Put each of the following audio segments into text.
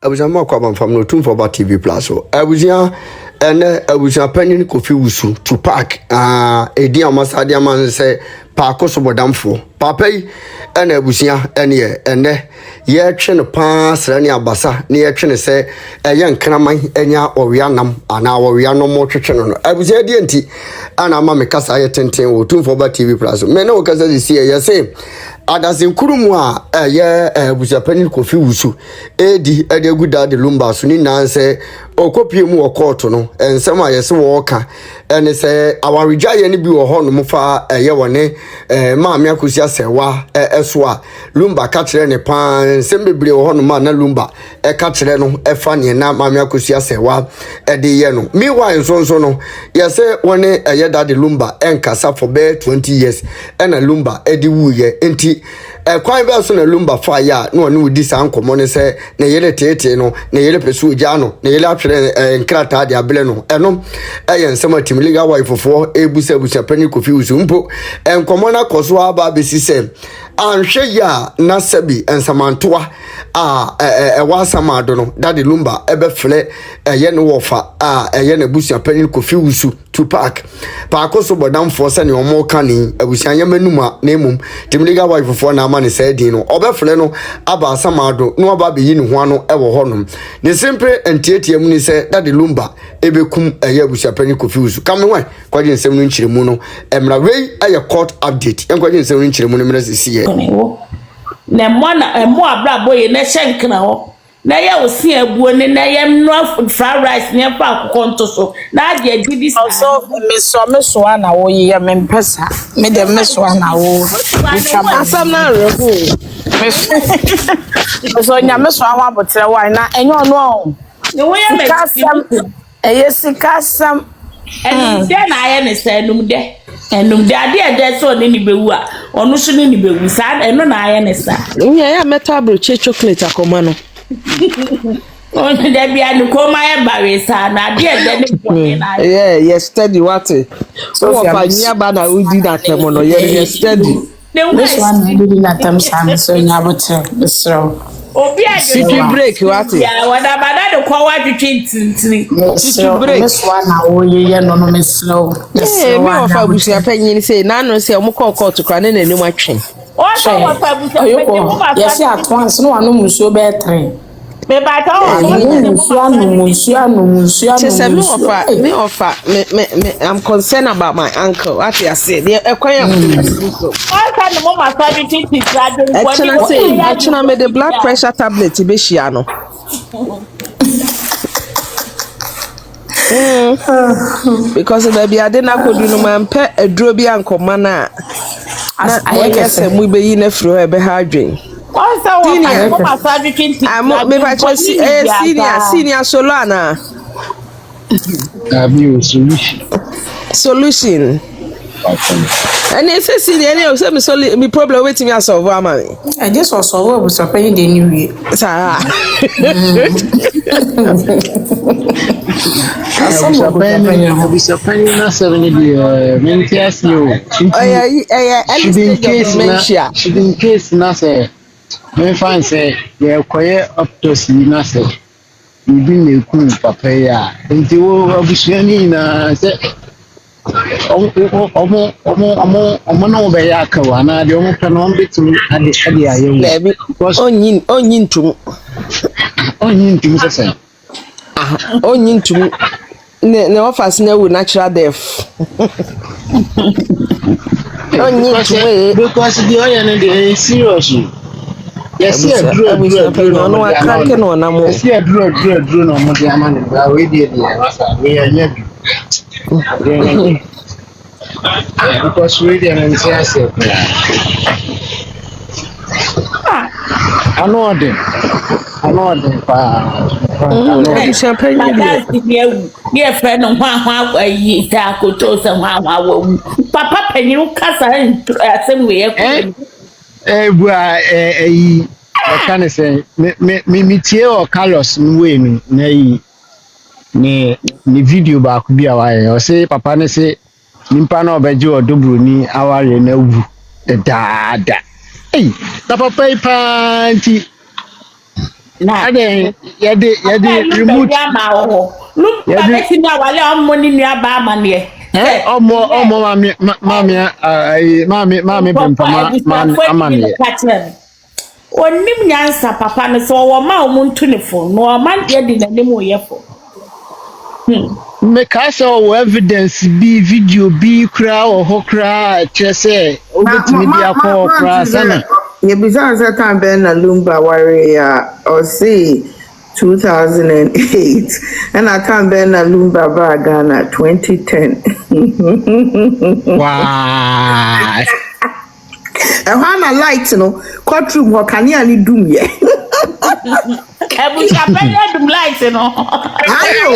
Abusua kwa from no tune for about TV plus. Abusua abusua Panyin kofi wusu to park. Edi amasade aman say park so bodamfo. Papa yi ena abusua ene ye twe no pa sra ne abasa ne ye twe ne say eye nkraman enya owianam ana owianom mo twetwe no. Abusua di enti ana ama me kasa ye tenten wo tune for about TV plus. Me na wo kasa di see ye say adasin kurumu a ye abusua Panyin kofi wusu edi guda de Lumba so ni nanse okopie mu okoto no ensem a yese wo ka ene se awaregya ye ne bi wo ho no mfa ye wone maame akosi asewa eso a Lumba ka kire ne pan ensem bebre wo ho no ma na Lumba ka kire no fa ne na maame akosi asewa de ye no meanwhile so no yese wone ye da de Lumba enkasa for be 20 years ena Lumba edi wu ye enti kwan be so na Lumba fa ya no ne udi san komo ne se na yele tete no na yele pesu gya no na yele atwere nkrata de abele no eno ensem atimiliga wifofo ebusa Panyin kofi wusu mpo enkomo na koso aba besi se anhwe ya na sabi ensamantoa wasamado no dade Lumba ebefle ye ne wofa ye ne busa Panyin kofi wusu to park so bodamfo se ne omo kani abusa yamanuma na emum timiliga wifofo na ama ne se din no obefle no aba asamado no aba be yi ne ho ano ewo honom ne simple entietie mu ni se dade Lumba ebekum ye abusa Panyin kofi wusu kamwe kwaje nsem no nchiremu no emra wei aye court update enkwaje nsem no nchiremu no mra sisi na mo abrabo ye na hyenkna ho na ya osi abuo ne na ya no fried rice ne pa akokonto so na ade agidi so me so na wo ye me mpesa me de me so na wo asam na rehu me so nya me so ho abotre wa na enyo no ne wo ya me sikasam eni de na aye ne sa enum de ade so ne ni bewu a onu so ne ni bewu sa eno na aye ne sa nya ya metabro chocolate akoma no onu de bia ni ko ma ye bare sa na ade ne boni na yeah steady what so fa nya ba na udi na temo no yeah steady this one really na tam sam so nya botre besro obi city break what ya wada bada de kwa wadwetwe ntintini city break this one na wo ye no me slow me ofa busia Panyin say na no say omo court kra na nanim atwen o so ofa busia Panyin mo ma yes at once no anu musuo be 3 me ba ta o me offer I'm concerned about my uncle what you say the ekwan o ka no mo ma fa bi titi graduate actually me the blood pressure tablet be shia no because the be ade na kodu no man pe aduro bi ankoma na I guess we be yi na fro e be ha adwen senior Solana. Solution. And it's a senior, me problem with me as of woman. I just was solve with Panyin the new year. Abusua Panyin na 70 minutes you. She been case na say me find say ye koye optosi na say ibi na ku papa ya nti wo abusua ni na say omo na be ya ka wa na de omo pe no betum ade ayewu because onyin tum say onyin tum ne offers na wu natural death onyin tum because the oil dey serious. Yes, yeah, drew no I can't no na mo. Yes, yeah, drew no mo dey amane ba we dey we are because we dey na say asep I know them pa Champagne ye friend no hwa yi ta ko to se hwa wo papa Panyin kasa asem we ye bua can say me tie o Carlos we mi na yi ni video ba ku bia wa o say papa ne say nimpa na obeje odobro ni aware na wu daada na papa ipanti Na. Ade yɛde remote Lumba beti na wale ọmọ ni ni aba ama ne. ọmọ mami bempama amane. Onim nyansa papa ne so wo ma omuntu ne fo no ma ye di nanim wo ye fo. Me ka say o evidence bi video bi kra o ho kra che say obetimi di akọ kra sana. Ye bizarre that time ben na Lumba warrior or say 2008 and I can't ben na Lumba ba Ghana 2010. Wow. And when I light no courtroom what can you do me? Abusua Panyin dum light no. Ayo.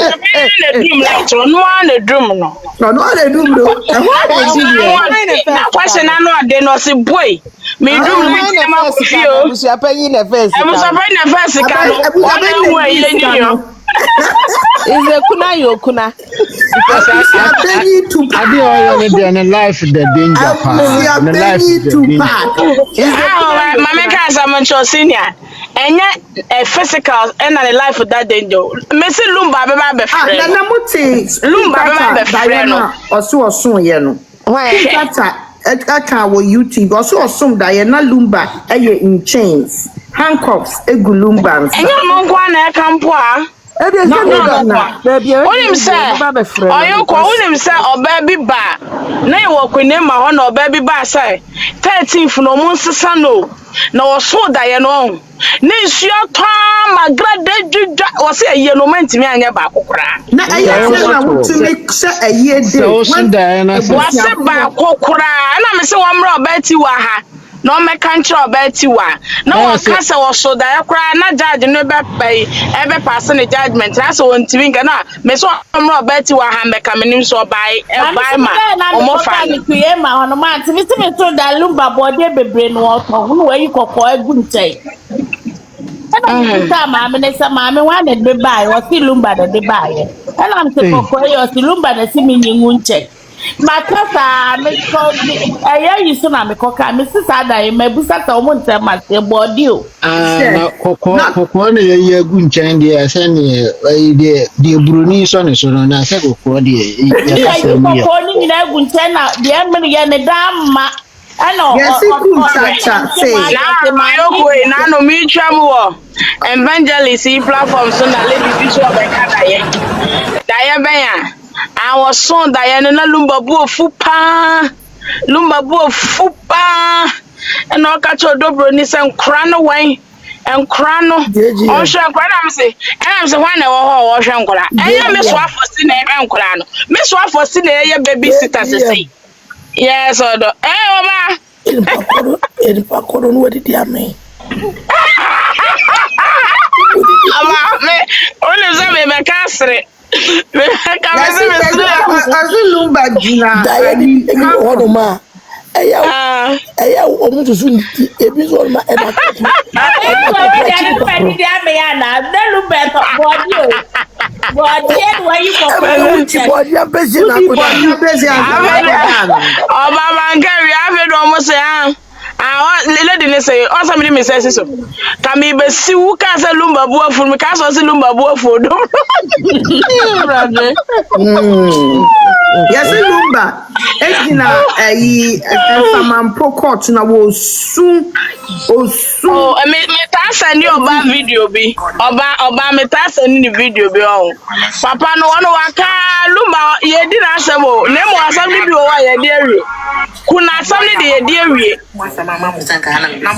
Dum light no one drum no. No they do no. And what they do here? Na question na no ade no se boy. Me drum light ma fio. Abusua Panyin na first. Abusua Panyin na first ka no. One who ye ni yo. Is a kuna yo kuna. Because I need to Ade oyo ne dey na life the danger pa. Na life to pack. Ah, mama ka samancho senior. Enya physical and the life of that danger. Messi Lumba be ba be friend. Na muti Lumba be ba be friend no. Oso ye no. Why? Tata aka wo YouTube oso da ye na Lumba eye in chains. Handcuffs egu Lumba. Enya mo kwa na kampo a. Unim say oyoko unim say oba bi ba na ye wo kwene ma ho na oba bi ba say 13th no mo nsesa no na wo so da ye no na isuo to magrade dwudwa wo say ye no mantimi anya ba kokora na eye na mutumi say eye dey so so da na wo say ba kokora na me say wo mra oba ti wa ha no me country obeti wa na wo kasa wo so da yakra na judge no be pay e be pass the judgment na so ntimi nka na me so omro obeti wa ha me ka menim so bai e bai ma omo fa ni kuye ma hono ma ntimi to da Lumba bode bebre no oto no we yikoko agu ntai ana ta ma me ne sa ma me wa na be bai wo si Lumba da de bai ana mte kokko yo si Lumba da si mi nyingu nche Makasa me called you so na me koka me sister da me busa ta omo ntem ma se body o na kokko na ye agu nchan de ase ne de bruni so ne so na se kokko de ye kasa mu ya kokko ni na agu nchan na de me ye ne dama ano say na yoko na no mi twam wo evangelist platform so na lady bishop be ka da ye ben ya I was son Diana Lumba Bufu pa and all catch your dobronis and crown away and crown ocean I'm say I'm the one or ocean cola. I am Miss Waffle in a crown. Miss Waffle in a babysitter say. Yes, or the in Pacoron, what did you mean? Only some me castle. Lumba Gina Diane, Honoma. Aya omuntu sundi ebizo ma eba lady ne say o somebody me say so can me be si wu ka say Lumba buafu me ka so say Lumba buafu do yes Lumba ejina ayi famampo court na wo su oh me ta send oba video bi oba me ta send video bi o papa no wono waka Lumba ye di na asemo na mo asem bi o wa ye di awie kuna asem ni de ye di awie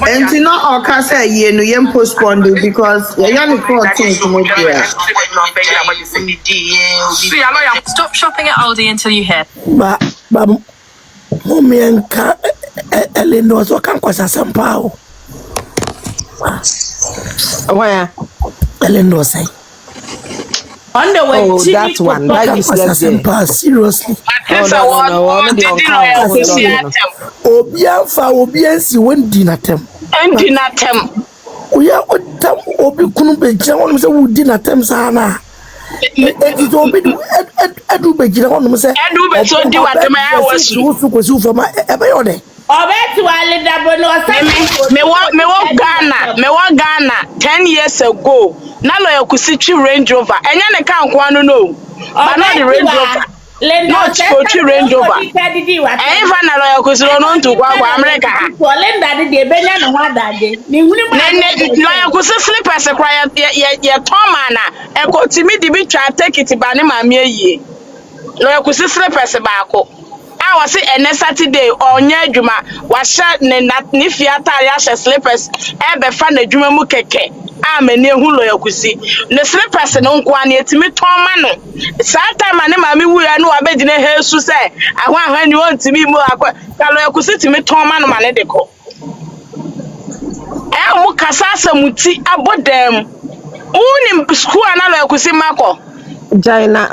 and you know oka say ye no ye postpone because ye yan 14th mo dia stop shopping at Aldi until you hear ba mommy enka eleno so kan kwasa sampa o Why? eleno say on the way oh that one that is kwasa sampa seriously obi anfa obi ansi wendi natem oya otam obi kunu be jira wonu se wudi natem sana eti to obi edu be jira wonu se edu be so di watem ya wasu so ko su fama e be yode Obetu ale dabo no me wa Ghana 10 years ago. Na lawyer Kusichi Range Rover. Enya ne kan kwa no no. But not the Range Rover. Not Kochi Range Rover. Eva na lawyer Kusiro no ntu kwa America ha. Linda de benya no wadade. Ni huni ma lawyer Kusi slippers kwa ye toma na e ko timi di bi twa take it ba ne ma me yie. Lawyer Kusi slippers ba ko. I was say Saturday onya adwuma wa hye ne fiatare a hye slippers e be fa na adwuma mu keke a mani ehu lawyer Kusi ne slippers no nko an etimi ton ma no saa time ne ma me wuya no abegine hesu se ahwa ni on timi mu akwa ka lawyer Kusi timi ton ma no ma ne de ko e mu kasa asamuti abodam uni school na lawyer Kusi mako Jaina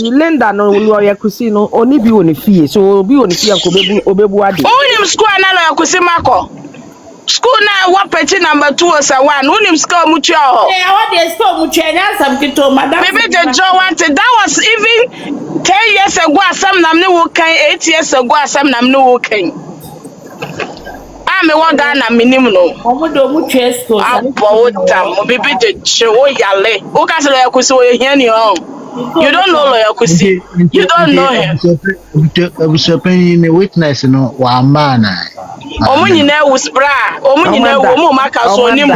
Linda no lawyer Kusi no oni bi woni fie so obi woni fie anko obebu ade unim school na lawyer Kusi mako school na wapeti number 201 unim school mutua ho what dey school mutua na something to madam maybe the job wanted that was even 10 years ago asam nam ne wo kan 8 years ago asam nam ne wo kan me wa Ghana minim no omodo mutua school abo tam bibi de chewo yale o ka se lawyer Kusi wo hia ni ho. You don't know lawyer Kusi. You don't know him. Panyin ne witness no wa mana. Omunyina wusbra, omunyina wo mu maka so ni mo.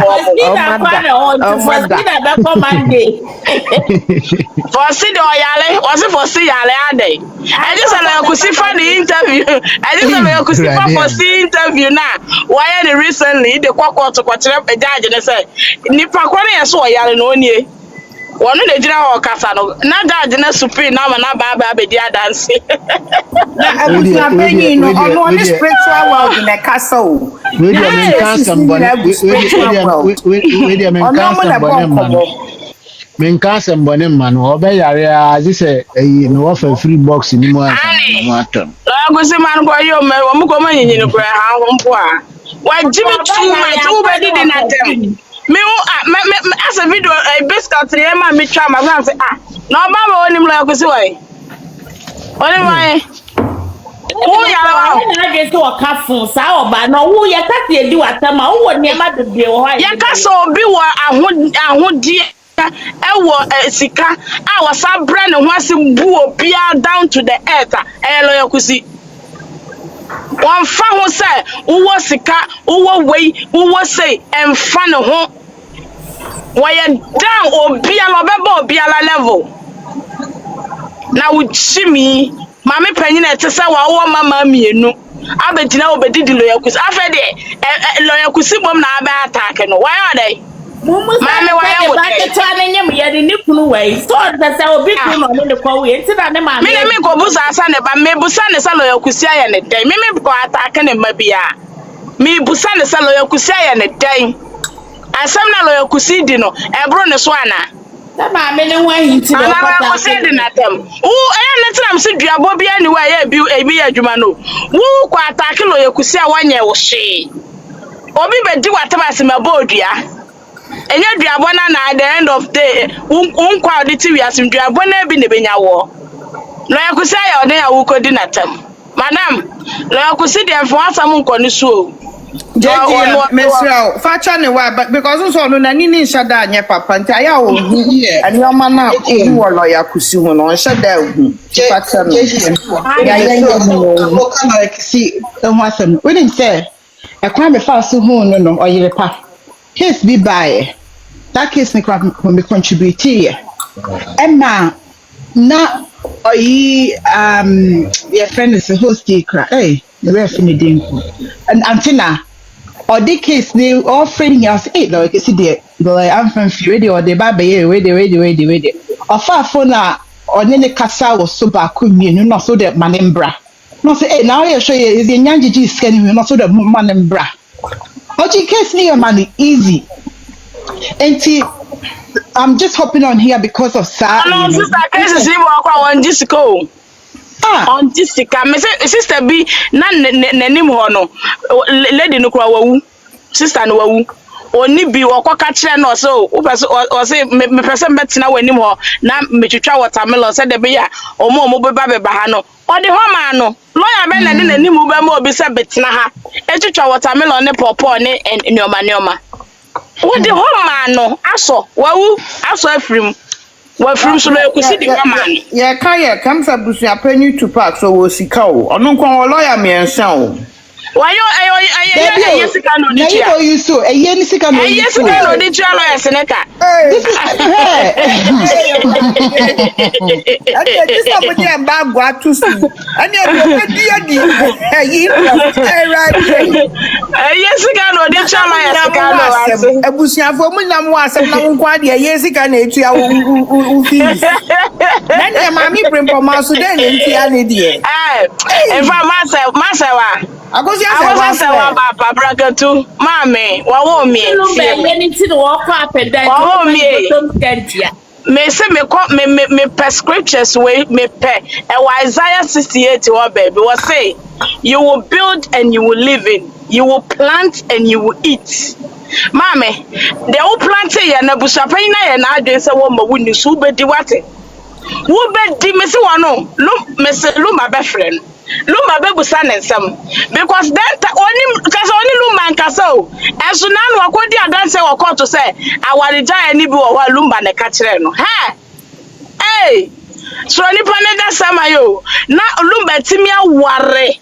For see the oyale, was for see yale ade. I just lawyer Kusi for the interview. I just lawyer Kusi for see interview na. Why the recently the kwakwa to kwatire judge na say nipa kwa na so oyale no nie. One of the general Casa, not that the supreme now and about baby dance. Panyin on the spiritual world in a castle. Men cancer bonem man, obey area, this a no offer free box in more. I go see man go yo, me come in the ground. Why Jimmy too many didn't attempt. Me as a video a biscuit three man me try my grand say no baba onim lawyer Kusi why onim why who ya na dey so ka fun sa oba no who ya ka ti edi watama who woni ma de be why ya ka so obi wo ahodi e sika a wasa bra ne ho ase bu obi down to the earth lawyer Kusi one fa ho say wo sika wo wei wo say emfa ne ho why down obi ala beba obi ala level na uchimi mama Panyin e tese wa wo mama mienu abegina obedidi lawyer Kusi afede lawyer Kusi bom na aba attack no why are they mama why would they ta na nyem ye ni kunu wei so tese obi kunu no ne kwa we nti na ne mama me go busa asa ne ba me busa ne sa lawyer Kusi aye ne den me go attack ne mabia me busa ne sa lawyer Kusi aye ne den asam na lawyer Kusi di no ebro ne so ana ta ma me ne wa hinti do pata Kusi di na tem na tram se duabo bia ni wa ya bi adwuma no wo kwa attack lawyer Kusi a wanye wo hwe obi bedi wataba se mabodua enya duabo na at the end of day unkwa audit wi asim duabo na bi ne benya wo lawyer Kusi ya odin ya wo kodi na tem madam lawyer Kusi di enfo asam nko ni so JJ Mesrao facha ne wa because so no na ni nshada anye papa nti aya wo hu ani oma na obi wo lawyer Kusi hu no nshada hu facha no ya mo kana like see ho asem we didn't say e kwa me fa so hu no oyire pa case bi buy that case me kwa me contribute here emma na oyi your friend is a host kra the ref in the dinku and antina or the case they offering us like you see the I'm from ready or the baby ready or far for na or any kasa was so back you not so that manembra no say now you show you is the nyanji scanning not so that manembra or the case near money easy and I'm just hopping on here because of Sa. No, sister, case is on disco. On Jessica, me say sister be na nanim ho no lady no kwa wawu sister no wawu oni bi okoka kire no so o say me person betina wanim ho na metwitwa watermelon say de be ya omo beba ha no o de ho ma no lawyer be na de nanim be ma obi say betina ha etwitwa watermelon ne pawpaw ne neoma wo de ho ma no aso wawu aso afrim wafrim so na ekusi di ho ma no ye ka ye kam sa busua panyi to park so wo sika o ono nkon lawyer me ensa o wayo ayo sika no di tia na you so eye ni sika no di tia sika no di tia lawyer seneka this somebody am ba gwa to see ani e di yi right sika no di tia lawyer sika no ase abusuafo mu nam wo asem na wo kwa de eye sika na etua wo fees na ne ma mi brempo ma so den ntia ne die en fa masa wa agosi asa wa papa brakatu mame wa wo mi me say me per scriptures way me per Isaiah 68 wa baby was say you will build and you will live in, you will plant and you will eat. Mame they will plant ya na busapan na ya na adwen say wo ma wuni so be di wate wo be di me say wono me say Lumba be friend Lumba be busa nsem because that only Lumba nkasa o enso na no akodi adanse wo court say awarija ani bi wo Lumba ne ka kire no ha so ni pane da sama yo na Lumba timi aware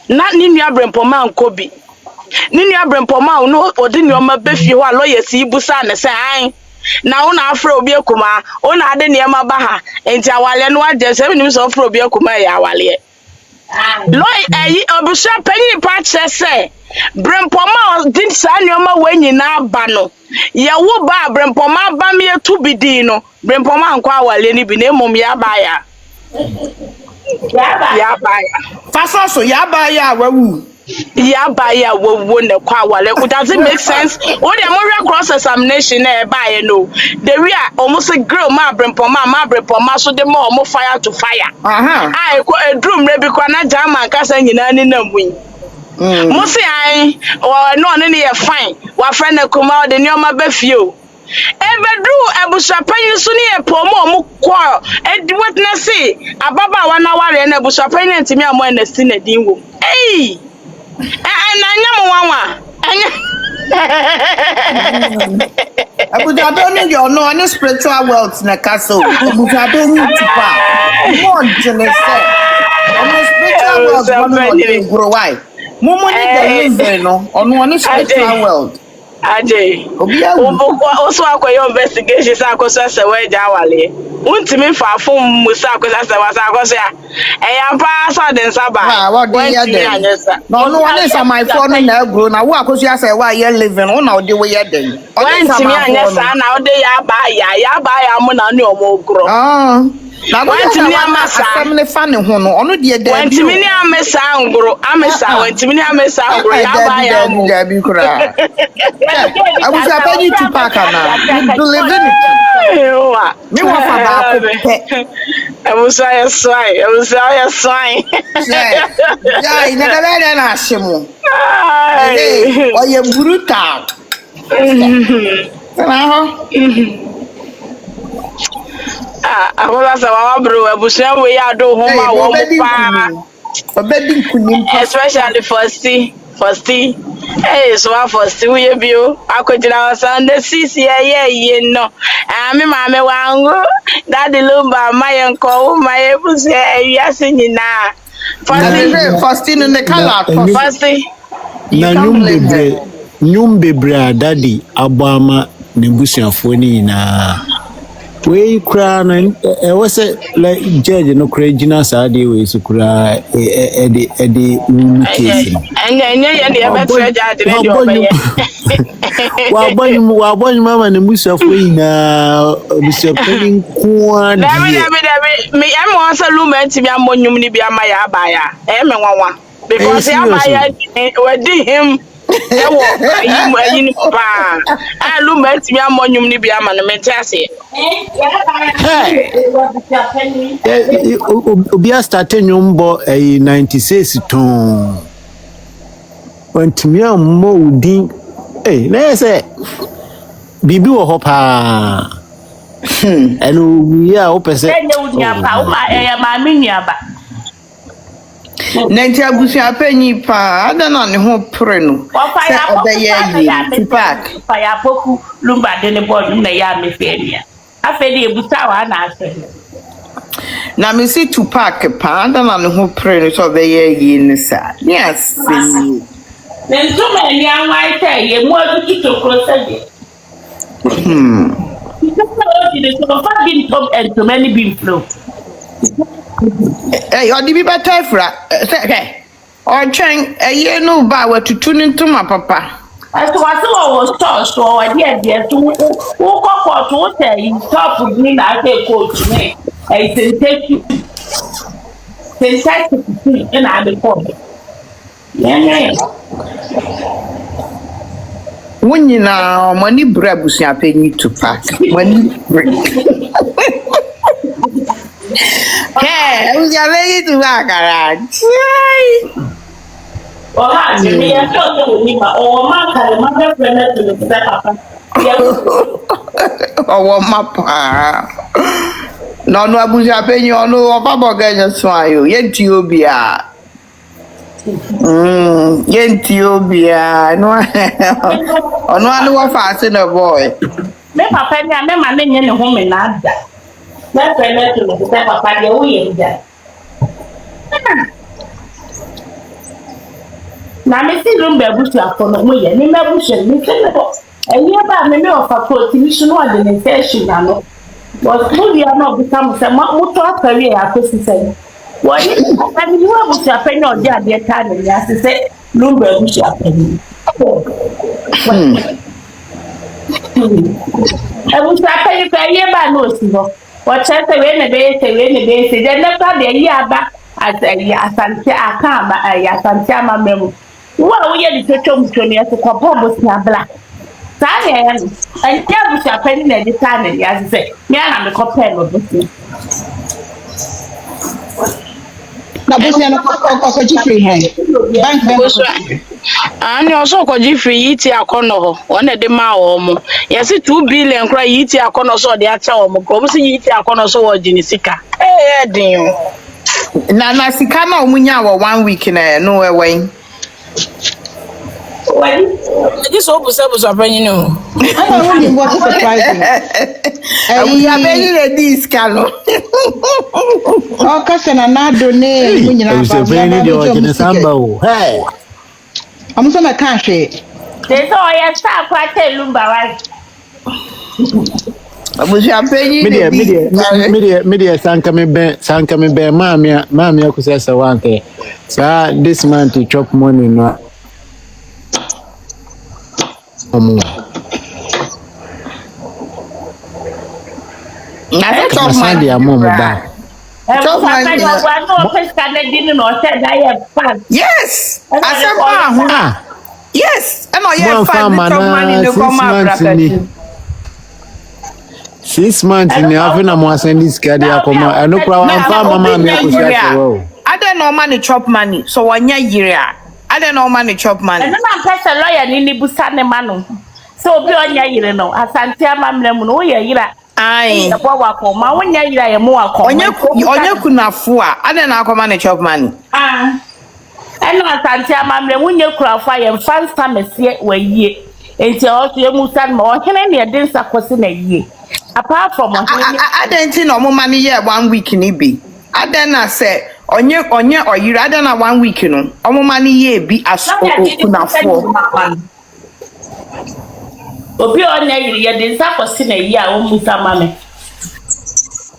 na ni nua brempoma nkobi ni nua brempoma no odi nua be fie ho lawyer si busa ne say an na una afro obi akuma una ade ne ma ba ha enti awale no ade se ni so afro obi akuma ya awale Loy Abusua Panyin pa kire se brempoma din sa nyoma wanyina ba no ye wo ba brempoma ba me tu bidin no brempoma nkwa awale ni bi na emom ya ba ya faso ya ba ya wawu ya ba ya wo ne kwa awale it doesn't make sense o de mo cross examination na e ba ye no the we are almost grill ma brempoma so de mo fire to fire ai ko edrum re bi kwa na jama kasa nyina ni na mui mo se ai no ne ye fine wa friend na kuma de nyoma ba fio ebedru Abusua Panyin so ne e pomo mo kwa e witness ababa wa na ware na Abusua Panyin ntimi amo na si na din wo na nyam wanwa Abusua don't you know any spiritual wealth na castle Abusua don't need to pa more jealous any spiritual wealth one grow why mumu ni deliver no ono spiritual wealth Aje oso akoyo investigation sa akoso se we ja wale untimi fa fom musa akoso se wa sa akoso ya eyampa sa den saba when no one is my phone na grow na wo akoso ya se wa ye living wo na ode we ye den untimi anyesa na ode ya ba ya mu na ne omo gro na wantimi amasa asem fa ne ho no ono de da wantimi ni amesa ngro wantimi ni amesa ngro ya ba ya mu da bi kura Abusua Panyin to park na do live in it me wa fa ba ko pe Abusua ya swine ya ina da bele na ashemu o ye brutal na ho akola sa wa bro Abusua we ya do ho ma wo pa obedi kunim especially first so first we bio akojira Sunday sisi ye no me mama wangu daddy Lumba mayenko my Abusua wiase nyina first no ne kala first na nyumbebre daddy abama ne busuafo ni na we kra na e was like judge no kra gina saade we su kra e case anya ye ne be tre judge ne dio be wa bonyu mama ne busuafo na busuafo ni kwa David me am wan sa Lumba ntimi amonyum ni bi ama ya aba ya me nwanwa because ya aba ya we di him ewo ayi pa Lumba ntimi amonyum ni bi ama no metase obi start nyumbo 96 ton wantimi ammo udin Hey, na say bibi wo ho pa. Enu wi a wo pese. Enye unyapa, uma maame nyaba. Na nti abusua panyi pa ada na ne ho pre no. Se obeye yi Tupac. Pa ya poku Lumba de ne board na ya me fenia. Afa de ebusa wa na ase. Na me si Tupac pa ada na ne ho pre no so obeye yi ni sa. Yes. Nenzo me ni anwa ite ye mu adu kitokro se de. So far been top and so many been flow. Hey, odi bi beta fra. Okay. O twen eye no ba watutu ni ntuma papa. Aso was so o de so wo kokko to say top ni na ake coach me. I say take you. Say in the court. Yeah. Wunyina money bra abusua panyi Tupac. Money break. Hey, who's your lady to back around? Oh, me ya so ni ma o ma ka ma ga friend to the papa. Oh, mapa. No, abusua panyi ono ofa boga so ayo. Yenti obia. Yenti obia. No. Ono anu wa fa ase na boy. Me papa ni me ma ne ho me na ada. Na friend to the papa de wo ye nda. Na me si Lumba Abusua kono mo ye ni mabusua ni se no enye ba me ofa ko ti ni sunu ade ne session na no was mo dia no become se mo to akari ya ko si se wo ni ani ni Abusua pe no dia de ta ne ya se Lumba Abusua pe ni Abusua pe ni pe ye ba no si ho wo che se we ne be se de ne pa de yi aba asante aka ba asante ama memu wa wo ye di twetwom twoni ya ko bombo si abla sa ya en ya Abusua pani na di ta na ya se me ana me ko pen no busi na busi na ko jifri he bank ani oso ko jifri yiti akono ho wona de ma wo mo yesi 2 billion kra yiti akono so de acha wo mo ko busi yiti akono so wo jini sika din Na sika na omunya wo 1 week na no we wani This Abusua panyi no. I don't want what is surprising. ya be ni dis kalo. O kase na donate munyina ba. Abusua panyi de o jene samba o. Hey. Amuso me kan hwe. de so ya sta kwa te Lumba wa Abusua panyi media sanka me be mamia kusesa wanke. Sa this man to chop money no. Na chop Masadi ya momo ba. Yes. Asema yes. Eno ye find money no come after 6 months ni afina mo asendi skadi akoma eno kwa amfa mama mi akusia wo. Ade no money chop money so wanya yire a. Ade no money chop money. Eno na pesa lawyer ni busa ne manu. So obi onya yire no asante amamle mu no wo ye yire. Ai. Ya kwa wako ma wonya yire ye mu wako. Onye kunafo a ade na akoma ne chop money. Eno asante amamle mu nye kurafo ye mfansa mesie wayie. Enti o so ye musa ma o hene ne de nsa kwose na yie. Apart from adentin no mo mani ye 1 week ni bi adena se onye oyire adena 1 week no omo mani ye bi aso okunafo obi onya yire ye de nsa kwose na yie a o musa mame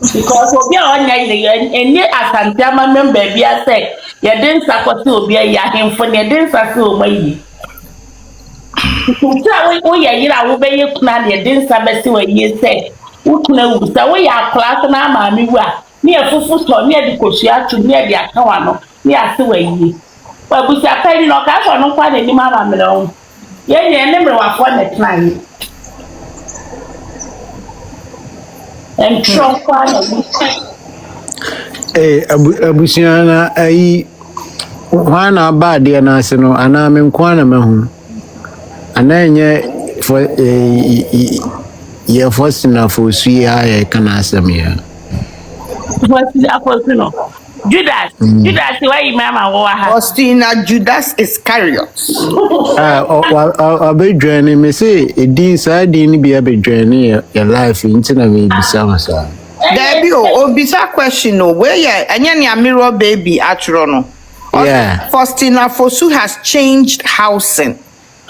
because obi onya yire enye asante amame baby ase ye de nsa kwose obi ya hemfo ne de nsa se o mayi kuta we ye yire a wo be ye kuna ne de nsa be se wa yie se ukuna wuta we ya class na maami wa ni efufu to ni edikosu atu ni edi akawa no ni ase wa yi wa Abusua panyi no ka so no kwa na ni mama mere on ye ye ne mere wa for na plan en tro kwa na Abusua na ayi wana ba de na ase no ana me nkwa na mahu ananye for ye first na for suya kana asem ya Judas, Judas, why you mama wa? Faustina Judas Iscariot. be journey me say edin sa din bi be journey your life into na me bisa masa. There be obisa question no where yeah anya ne mirror baby atro no. Yeah. Faustina Fosu has changed housing.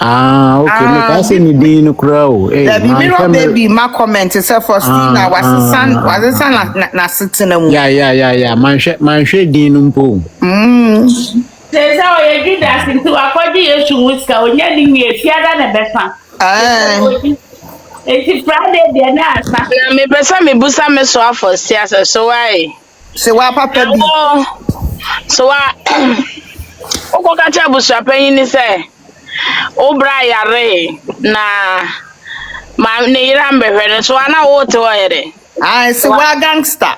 Okay. Me ka say ni din no kura o. The mirror baby ma comment say Faustina was son na sitina mu. Yeah. Man hwe din no mpo. Say how you Judas into akodi yesu muska onya ni mi efiada na befa. It's Friday there na asa. Na me pesa me busa me so afọ siasa so why? Say wa papa bi. So wa Oko ka cha Abusua Panyin ni say obra yare na ma ne yira mbehwe so ana wo te wo yere. Say wa gangster.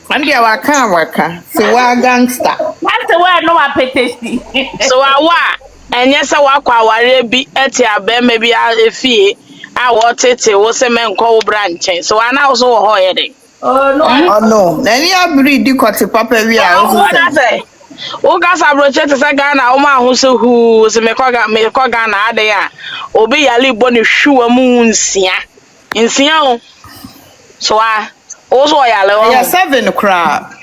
And there waka. Say wa gangster. That's the way no apetesi. So wa enye se wa kwa ware bi eti abema bi efie a wo tete wo se menko wo branch. So ana wo so wo ho yere. Oh no. Any abri di kote papa wi a wo say. O ga sabroche te se Ghana o ma hu so hu se me ko Ghana ade ya. Obi yale bo ne hwuwa mu nsia. Nsia o. So also yale o. Yeah 7 crab.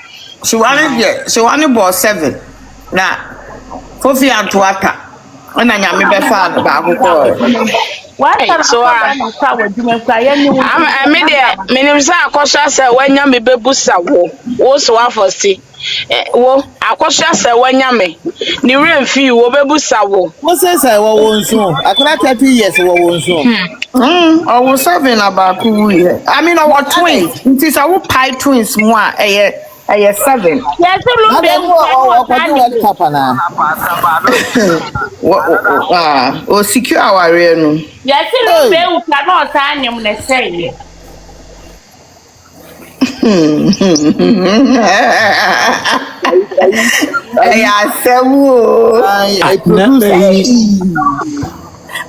She wanted boss 7. Na Fofi Antoata. Ona nyame be fa ba akoko. Why so I mean the minimum akosha say wanya me bebusa wo so afosi wo akosha say wanya me ni remfi wo bebusa wo say wo nso akora 30 years wo nso I was 7 about 2 years. I mean our twins. It is our pie twins mo a 7. Yes, Lumba papa na. O secure our no. Yes, Lumba u cannot anyum na say.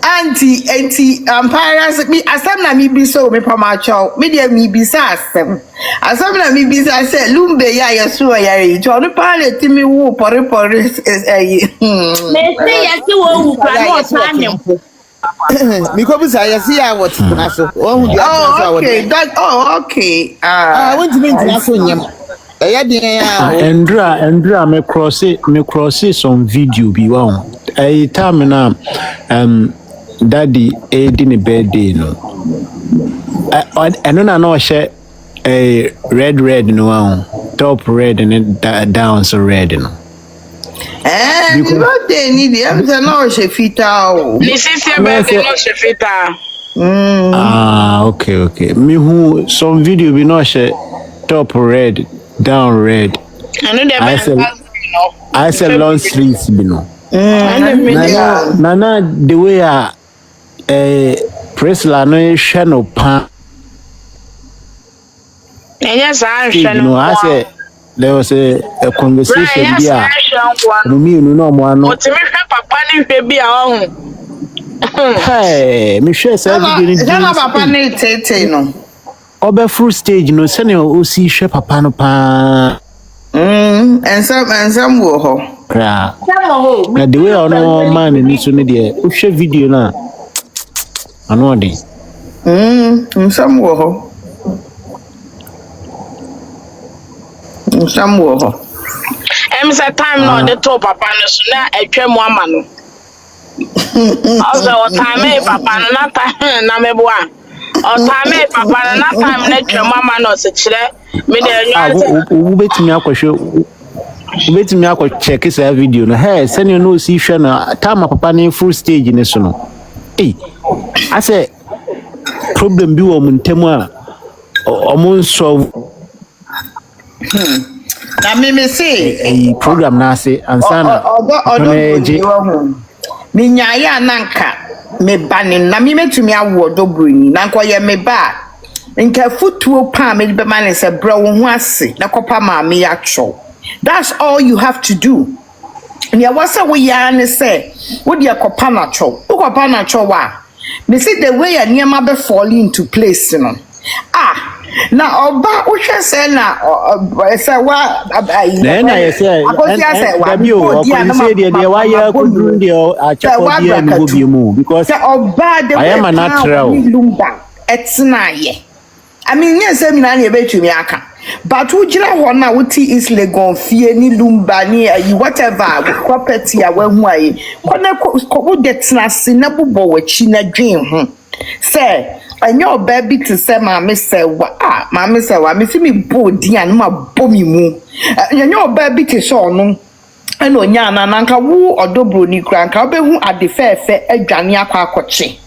Auntie, parents, me, asem na mi bi so me pamacho, me dey mi bi sa asem. Asem na mi bi sa say Lumba ya yeso yare, jo no pa le ti mi wo pore Me say yes wo wu cannot anyum. Mi ko bisa yesi ya what na so. O hu dia so what. Okay. Want to mean na so nyam. Endra me cross some video bi wa. Time na daddy did a birthday no. No no share a red no top red and down so red no. The birthday ni di am say no she fita o. This is your birthday no she fita. Okay. Me who some video bi no share top red down red. I said long sleeves bi no. Nana the way Presla no share no pan. Yes, I said there was a conversation here. Me no one. What me papa ni baby Hey, me share say papa ni tete no. Obe fruit stage no send you see share papa no pa. And some wo ho. Na the way ono man ni so ne de o hwe video na ano de some wo ho say time no the top papa no so na atwam ama no also time papa no na time na meboa o time papa no na time na atwam ama no se kire me de wo betimi akohwe ubetimi akọ check this video no hey send you no see hwe na time papa na full stage ne so no I say problem bi wo muntemu a omo solve na me say program na say ansana me nyaaya nanka me bani na me metumi awo dobrini na nko ye me ba nka futuo pa me be man say bro wo ho ase na kopa ma me ya cho. That's all you have to do. Nia wasa we ya ne say wo de akopa na cho. Ukopa na cho wa. Me see the way niam be fall into place no. Na oba wo hwe say na say wa na ye say Dabi o ko say de wa ya kudru de achako bia ni bobi mu because oba de I am a natural Lumba etina ye. I mean yes me na ye betumi aka. But wo gina ho na wo ti is legon fie ni Lumba ni whatever property a wa hu ayi. Kona ko wo de tina se na bobo wachi na dwen ho. Say enyo baby to say mama say wa mama say wa me see me body an ma bomi mu. Enyo baby to so no eno nya na nka wo odobro ni kra nka obehu adefefe adwane akwa akoche.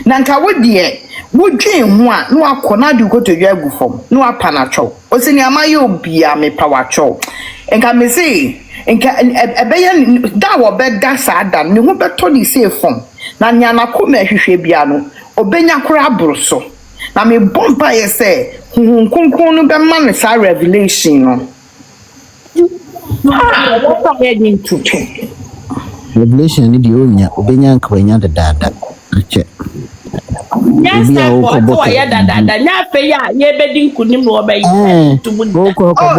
Na nka wo de wo dwen ho a no akona de ko to dwa agufom no apanacho osini amaye obi a me pawacho nka me say nka ebeye da wo be da sa da ne ho beto ni say fom na nya na ko me hwehwe bia no obenya kura abroso na me bomba ye say hunkun no be man sa revelation no revelation ni di onya obenya nkwanya da dada che yes ko ya dada nya fe ya ye bedi nkunim no obayi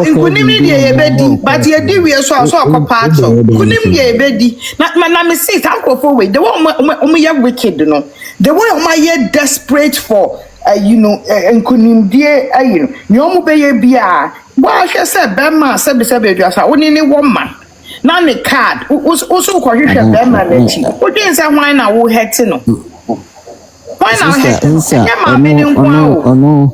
nkunim ni ye bedi but ye di we so akopa ato nkunim ye bedi na me see tankofo we the one ye wicked no the one ye desperate for nkunim die ni omo be ye bia wa hwe se be ma se be aduasa woni ni woman na ne card also ko hwehwe be ma na chi o dey say why na wo het no why na het ono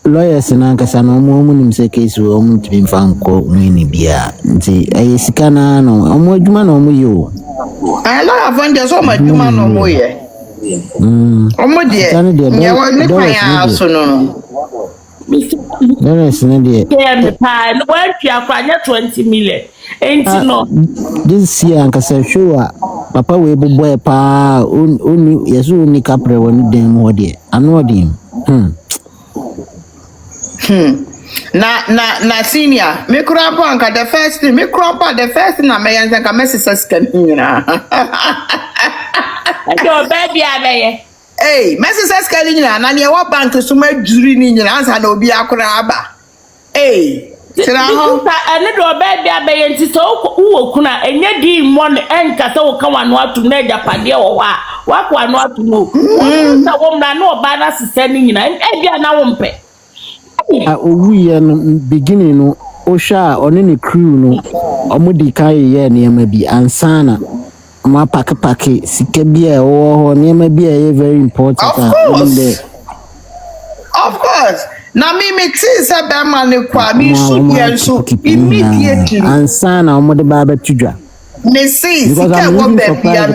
lawyers na nkasa no mo nim se case wo mo timi fanko nwini bia nti ayesika na no omo adwuma na omo yo ala avande so ma adwuma na omo ye omo de nyewo ne kwan ya so no there is no de pa no wa twa kwa 20 million enti no this year nkasa show papa we boy pa oni yeso ni kapre woni dem ho de ano de na senior me krapa anka the first na me yanza ka message scan nyina do baby abeye message scan nyina na ne wa bank so ma duri ni nyina ansa na obi akora aba tira ho ane do baby abeye nti so wo kuna enye di mon enka so wo kan wanu atu na japade wo wa kwa anu atu no sa wo mra na oba na sese ni nyina bia na wo mpe owu no beginning no osha oni ni crew no omudi kai ye niam bi ansana ma pack sika bia ho niam bia very important of course na me tis be man kwa mi su ye so immediately ansana omudi baba tudwa me see sika wo be bia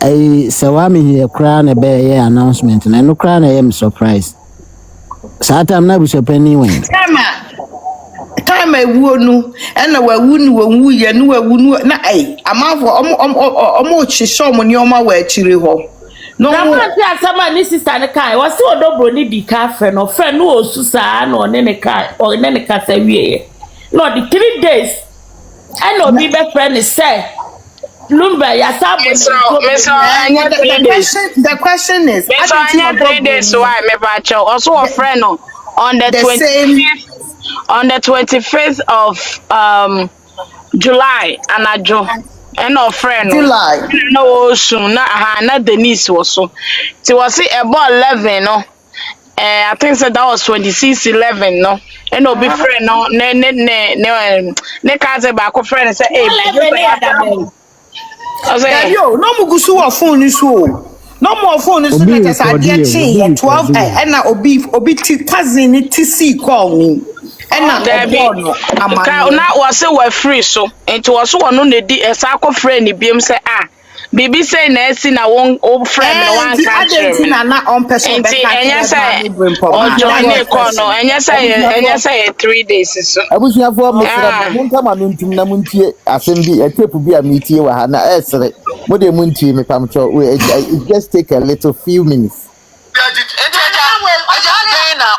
Sawami here crown a bear announcement and I no crown I am surprised. Satam na buso penny when. Time I wonu and a wound when we and wunu na amafo omo chisho mo ni oma wa chiri ho. No na ti asama ni sister ne kai wo se odobro ni di ka fe no osu saa no ne kai o ne kasa wie. No the 3 days and obi be friend say Lumba ya sabo the question is I 3 days why me bacho also a friend on the 25th of July anajo and of friend July no soon na Denise was so it was about 11 no I think that was 26/11 no and no be friend no ne kaze ba ko friend say yo no mugusu wa phone so no more phone so na just adie chin 12 na obi cousin ti see call me na na was we free so it was one no dey esa ko friend biem say Bibi say na esi na one old friend no one catch na on person be say ojo no enya say 3 days so abusia for mesra monta ma nuntum na muntie asem bi tape bi a metie wa ha na esre mo de muntie me pamcho it just take a little few minutes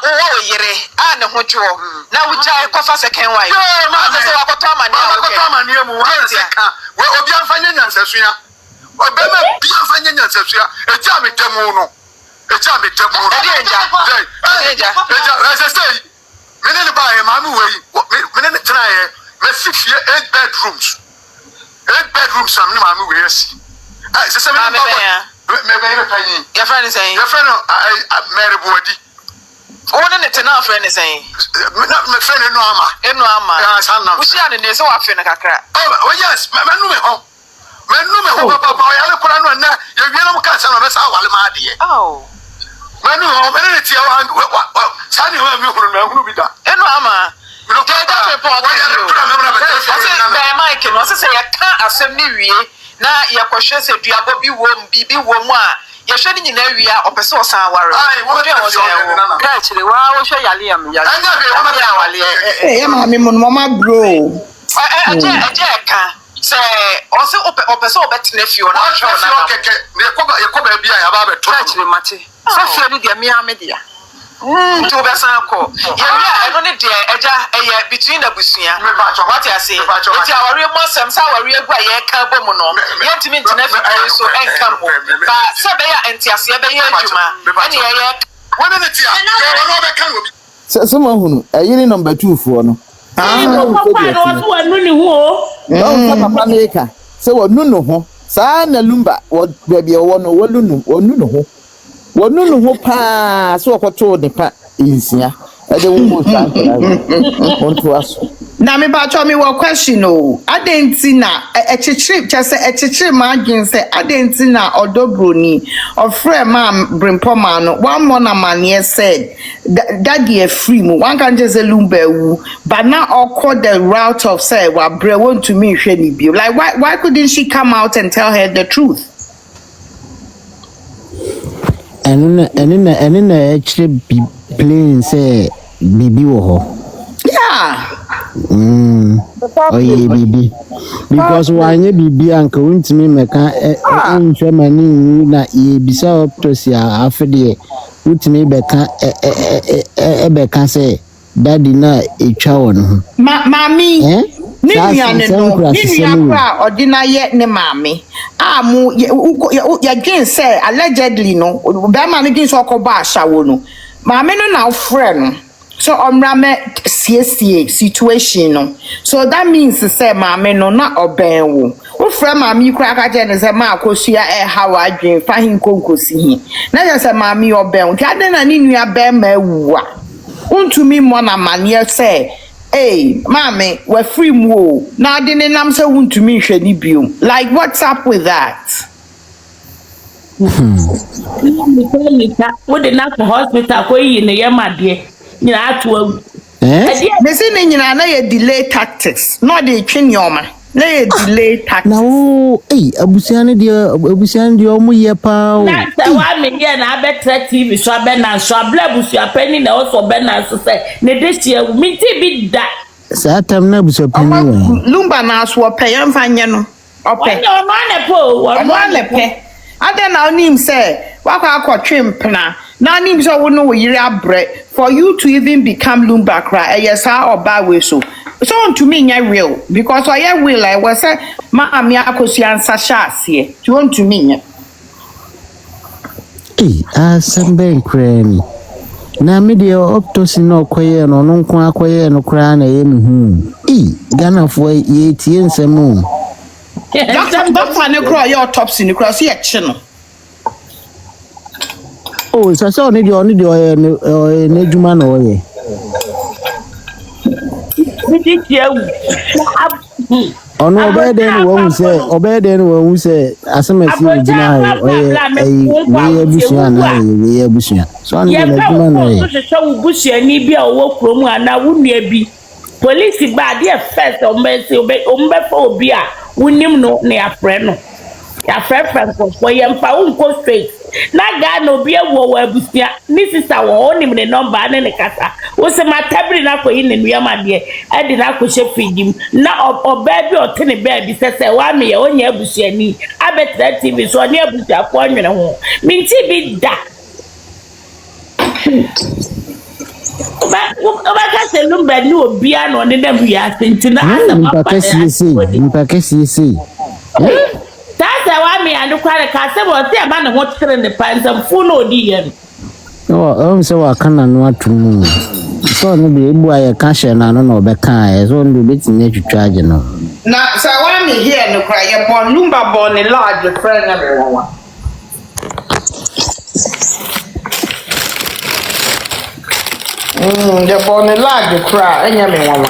wo yere a ne ho dwo na wo gya kofa second wife ma se wa koto amane a wo koto amane mu wa seka we obi amfanya nyansasua obema bi amfanya nyansasua eja metemu no eja metemu no eja say mene ne ba ye ma mu we mene ne try ye me 8 bedrooms 8 bedrooms am ne ma mu we asi se se me be Panyin your friend is saying your friend Mary Body one ne tena friend is saying my friend no ama ya sanna wo sia ne se wa fe ne kakra oh yes manu me ho papa ya le kura no na ye wie no ka sanna be sa wale ma de oh manu ho mene ne tia wa sani ho mi hunu na hunu bi da eno ama no ka da report ya le kura me na be say Mike no se ya ka asem ni wie na ya kwhwe se duabo bi wom bibi wom a ya hwe ni nyina wia opese osan ware ai wo de osan wo ka chire wa wo hwe yale am yale anga be wo ya wale ya ma mi mun mama bro eje ka se ose opese obetene fio na hwe na keke ne koba bia ya ba be to ka chire mate se fio ni de mi amedia to be san ko ya wi eno ne de eja eye between abusua what you say eti aware mo asem sa aware egu aye ka bomu no yentimi ntena fi so enka mo ba se be ya entiase be ya adwuma ene ye wona ne tia yo no be kan obi se mo hunu ayiri number 2 fo no wa nu ni ho o papa na eka se wo nu no ho saa na Lumba wo bia wo no wo nu no ho wonu no ho pa so okoto de pa insia e de wo mo sa onto aso na me ba cho me wo question o adenti na echichiri chese echichiri ma adwen se adenti na odobroni ofre ma brimpo ma no one more na manie said daddy e free mu one can just Lumba wu but now okọ the route of say wa bre want to me hwe ni bi like why couldn't she come out and tell her the truth and actually be playing say baby wo ho yeah oh yeah baby because wanye bibi anka untimi meka nhwe mani na ye bisa optosia afede untimi beka beka say daddy na etwa won mami ni nuane no ni nuakwa ordinary ne mami amu ya gen say allegedly no be ma ni so okoba ashawo no mami no na friend no so omrame sie situation no so that means say mami no na obenwo wo friend mami kura ka je ne say ma akosua how adwen fa hin konkosi hin na je say mami obenwo ti ade na ni nua be ma awuwa untumi mo na manie say hey, mommy, we're free mo. Now I didn't answer to me like what's up with that? What the national hospital go in the yama dear. You know to they say na delay tactics, not the chinyoma. Na delay tactics. No, abusiane dia omo ye pa. That's why me here na better TV so be na so abusua penny na also be na so say ne this year me ti bi da. Satam na abusua penny. Lumba na so pay amfanye no. Ope. No na po, one lepe. Ade na onim say wakwa akotwempena. Na nim so wo no wo yire abre for you to even become Lumba cry. Yes how oba we so. So to me real because I will I was say ma ami akosi ansa shaase to want to me asambe kremi na media optosi no koye no nko akoye no kra na ye mehu Ghana fo ye tie nsemu doctor ne kra your autopsy ne kra so ye che no so ne djuma no ye ono obeden wo say asemasi ojina we abusia na we abusia so anu na djuma na ye so busia ni bi a wo krom ana wunua bi police ba de first ombe for obi a wunim no na afre no ya frɛ for yempa unko straight na ga no bi ewo abusia ni sister wo onim ne number ne kasa wo se matabri na koyi ne nuama de e de na ko she fidim na oba bi otene ba bi sese wa me ye onya abusia ni abetra TV so ne abusia ko nwene ho minti bi da But I say Lumba no bia no ne dem we are thinking as Mpakesi see. That's why me and the kware ka say what say man ho tere ne pants and full no di yen. Oh, so wa kana no atum. So no be ebu aye ka hye na no obeka e so no be tinye twitwa age no. Na so why me here no cry you born Lumba born a large friend na me one. You born a large cry enya me one.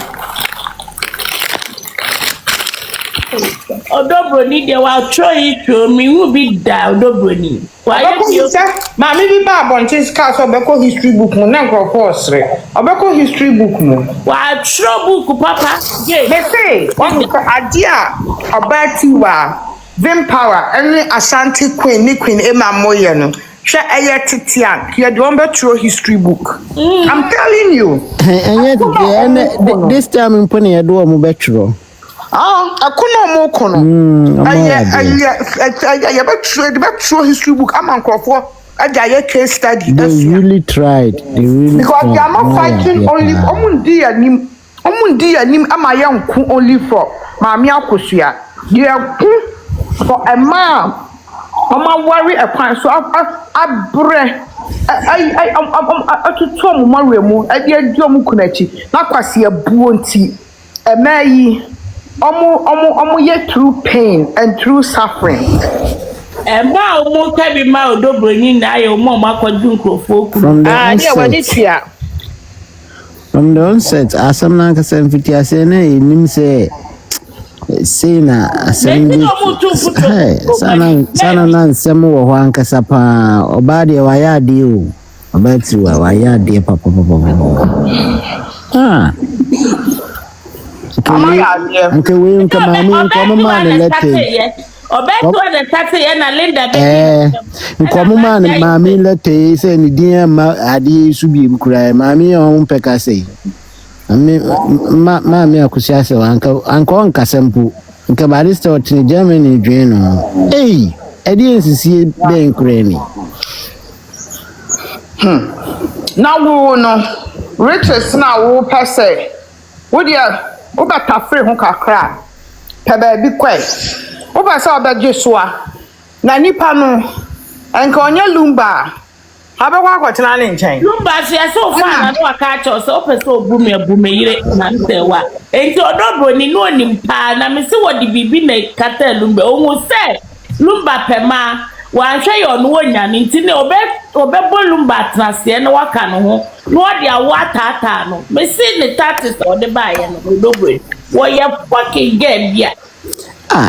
Odobroni de wa try to me will be da odobroni. Why you ma me bi ba bonche ska so be ko history book mu na nko course re. Obeko history book mu. Wa tro book papa. They say one idea about wa vim power any Ashanti queen ni queen Emma Moye no. Hwe eye titian. You don be throw history book. I'm telling you. And this time in pony do mo betro. Akuno mo kono. I bet throw history book. I'm on a case study. They really tried. Because they are not fighting only Omundi anim amayanku only for Mami Akosua. They are for a man. Oma worry a pan so I to Tom Maremu. I dear Jom Kunechi. Not quasi a buonti. A may omo yet through pain and through suffering. And now, more can be my odobroni na your mama could do from the onset, as some like a sensitivity, I say, nim say, na assembly. Sana Samu Wanka Sapa, Obadi, why you? About you, why you, dear papa. Uncle William, come on, and let it. Obeto na tate na Linda be. Nkomo man mami lete say ni dia ma ade su bi mkura mami on peka say. Mami akusia say anka on kasempu. Nka barista otini Germany dwen no. Edi ensisi be nkura ni. Na wo no riches na wo pese. Wo dia wo bata free ho kakra. Pe ba bi kwai. Oba sa Abusua na nipa no enka onye Lumba abekwa kwatena ne nchen Lumba se so fa na no aka cho so pese obume yire na ntewa enti odobroni no nimpa na me se wodi bibi na kata Lumba omu se Lumba pema wa hwe yo no wonya ne nti ne obebo Lumba trase na waka no ho no odi awata no me se ne tatis odi ba ye no odobroni wo ye fucking game bia.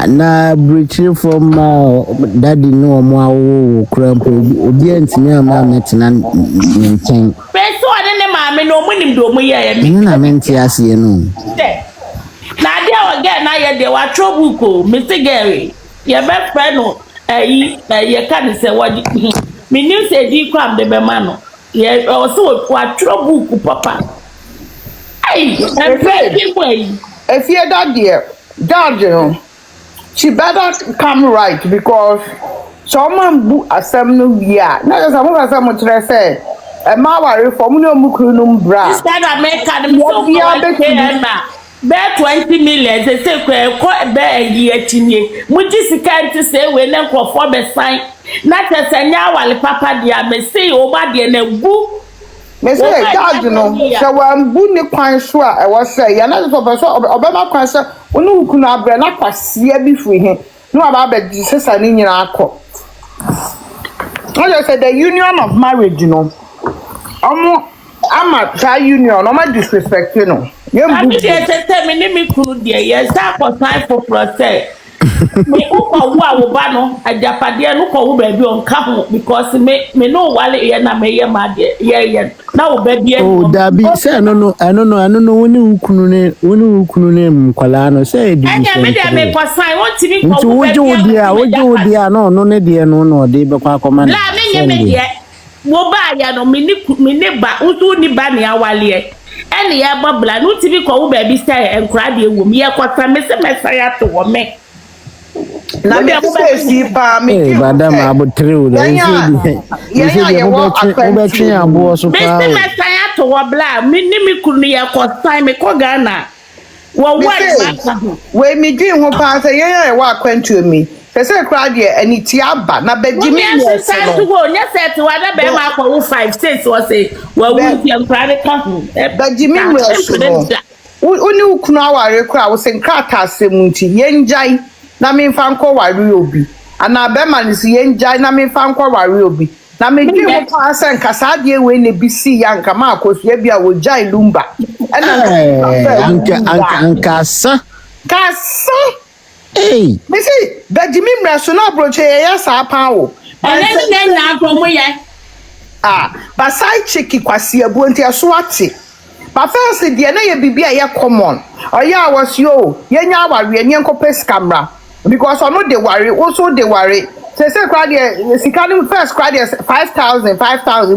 Na breaching from daddy no more cramp obedience me am metina nchen. Peso ade ne maame no munim do mu ye me na menti ase no. Na dia o get na ye de wa trobuko Mr. Gary. Ye be friend no ye kan se wadi. Me nim se di kwam de be ma no. Ye o so wa trobuko papa. Ai, e fe way. If you that dear, she better come right because someone bu asem no bia na just am asem tre say e ma ware from no mukru no bra this kind of make them so be 20 million they say ko be yi atinye muji sika nti say we na nkofo be sign na tesanya wale papa dia me say o ba dia na gu me say God no so wan bu ni kwan so a e wo say ya na so be so obema kwan so onu kunu abra na kwasia bi firi he no aba ba di sesa ni nyina akọ I just said the union of marriage no I'm a try union no ma disrespect you no you be say me ni me kunu dia yes that for time for protect me uko wo ba no ajapade no ko wo ba bi on ka ho because me no wale ye na me ye ma de ye na wo ba bi dabi say no woni ukunu ne mkwala no say di anya me de me kwa sign won ti mi ko wo wo dia no ne de no de be kwa akoma la me nye me de wo ba ya no me ni ba utu ni ba ni awale ene ya babla no ti mi ko wo ba bi say enkura de wo me ye kwata me se me say ato wo me na me say si pa me madam abutre o le se di ye wo betwe abo so pa me say to wabla me kunu ya ko time me ko Ghana wo what we me dream ho pa say ye wa kwantu mi say crowd here and it aba na bedimi yes no go nya set wa na be ma ko 5 6 was say wa wu ti crowd ka hu bedimi no uni ukunu aware kra wo say krata asemunti yenjai na me fa nko ware obi ana be man si yenjai na me fa nko ware obi na me dream ho pa say nkasa de we na bisi ya nka ma akosua bia wo jai Lumba Ankasa. Hey. Me see, Benjamin Mreso na broche ya sa pa wo. Ene na akomo ye. But side chicky kwasi abu nti aso ate. But first de na ye bibia ye common. Oya was yo, ye nya aware nye nkopes camera. Because ono de worry, also de worry. Say crowd here, sikani first crowd here 5,000,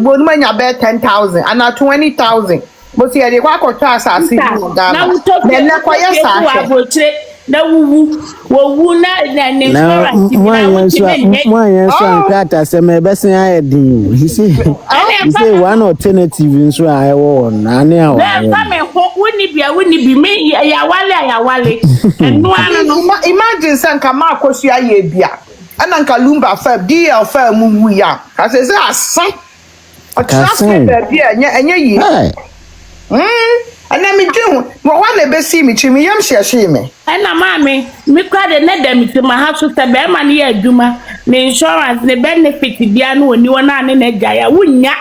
bo no nya be 10,000 and 20,000. But see they kwa kwotwa asase bi Ghana. Na kwa ya sa na wu na insurance so nkata se me besin ayedin he say one alternative nso ayewo na ne awo na me ho woni bi me ya wale enu anu no imagine say nka ma akosua ye bia ana nka Lumba fa DL fa mu wu ya ka se asan o transfer bia enye yi ana mi dwen wo wana be si mi chimi yam hye me ana mami mi kwade na dem ti ma ha so te be ma ne aduma ne insurance ne benefit bia no oni wona ne na gya ya wunya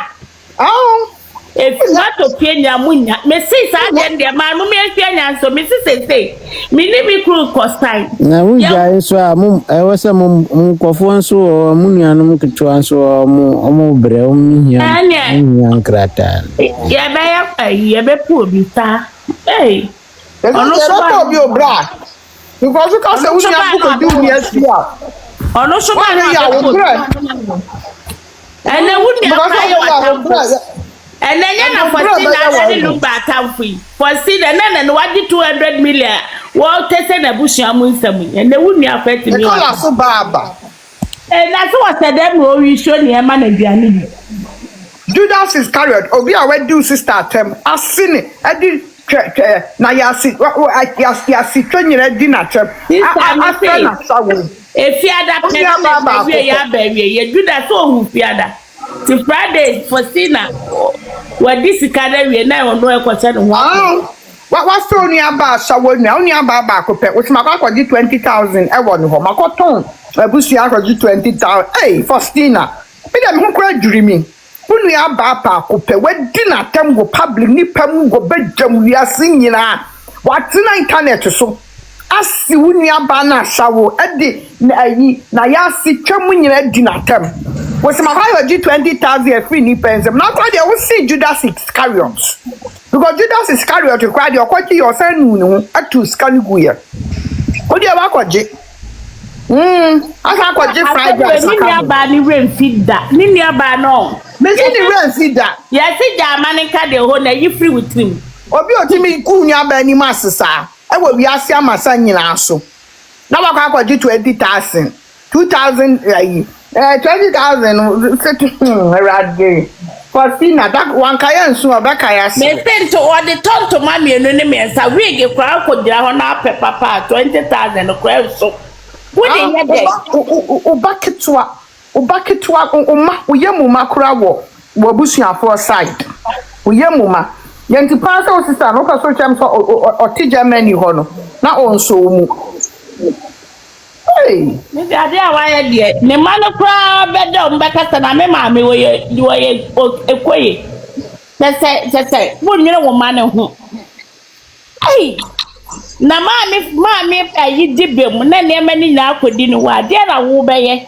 if not to Kenya munya me see sa de ma no me Kenya so me see me ni bi crew cost time na wunya so am e wo se mum nkofo nso munuanum ketwa nso omo bre omhia nkrata ya be ya be pu bi ta ono so ba obi obra because you can say wunya ko do ni asia ono so ba ya wo bra ene wunya and then you for see that Lumba tamfui for see the nana what 200 million what tese na bushia munsam and they wouldn't affect me so baba and that's what said them we show near man and biani Judas Iscariot obi a we do sister tem asini edi na yasi twanyira di na tem afena sawo efiada person we ya be Judas so hu fiada ti Friday for Sina what this kind we na on no e question ho what so ni aba sawo na oni aba ba ko pe which makwa 20,000 e won ho makoton Abusua ko 20,000 hey for Sina me dem hu kra dwuri mi unu aba pa ko pe we di na tem go public ni pam go bedjam wi asinyina what na internet so asi unu aba na sawo e na ya si twam nyina di na tem was my high 20,000 free ni pens. I'm not quite there. We see Judas Iscariot because Judas Iscariot required your quality your son at to scan guya. What do you have quaji? I can't quaji fried rice. Ninia bani rain feed that. Ninia bano. Making the rain feed that. Yes, see that manica de hone you free with him. Obi otimi kunya bani masasa. I will be asking my son in aso. Now I can't quaji 20,000. 2,000 20,000 radge for Sina that one kaya nso abakaya se me sent to all the talk to mommy enu ne me nsa wig kwa ko dira ho na papa 20,000 kwa so we dey hear dey obaketwa umma uyemu makura wo Abusuafo side uyemu ma yanti pasa o sister no ka so cham so o ti Germany ho no na on so mu hey me ade awaye de ne mano kra bedo mbekasa na me ma me we ekoye tese wo nyere wo ma ne ho hey na ma me ayi dibem na ne ma ni na akodi ni wa de na wo beye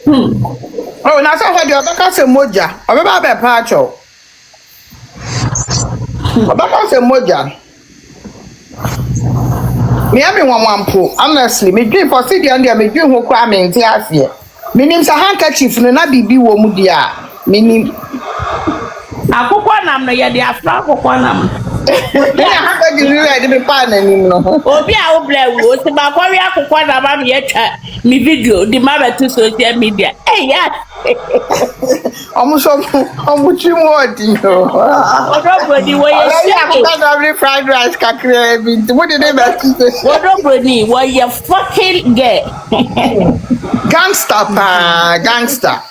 oh na so hodi obekasa moja obeba be pa acho obekasa moja me am wanwampo honestly me dream for see the me dream ho kwa me nti asie minim sa handkerchief no na bibi wo mu dia minim akokwa nam no ye de afra akokwa nam have to give you ready to pan anymore. Obi a wo bla wo se ba kwa wi akokwa na ba me yetwa me video di ma ba to social media. Eh ya. Almost what you know. Odobodi wo ye shame. Every fried rice kakre. What did they make? Odobodi wo ye fucking gay. Gangster pa, gangster.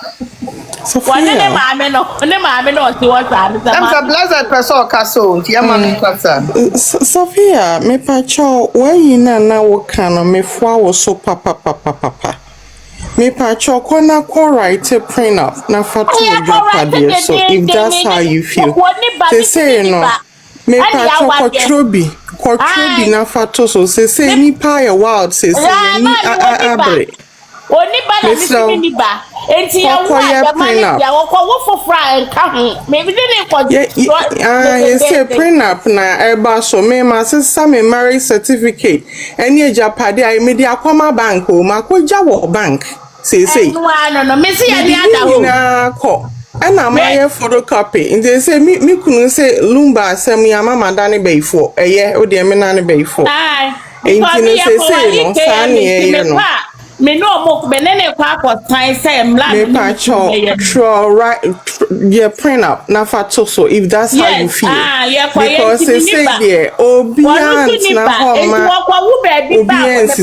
One ne maame no si wo sa ne I'm a blessed person kaso. Ti ama me kwasa. Sophia, me pacho, why you na wo kana me fwa wo so papa. Me pacho kona ko right to print up na fatu your so if that's how you feel. They say no. Me pacho kotrobi na fatu so say ni pa ya wild say ni abre. Oni ba na mi ba enti ya wa ya mani ya wo for fry ka ho me bi dey ko you say print up na eba so me ma sesa me marriage certificate eni ejapade ai me dia kwama bank o ma ko ja wo bank say no me see ya ni ada ho na ko ana ma ye photocopy and say me kunu say Lumba asem ya mama dane beifo eye o de me na ne beifo enti no say no sa ne ye no me no mo benene kwa time say mla me pacho right yeah print up na fato so if that's how you feel because they say there obedience na homa obedience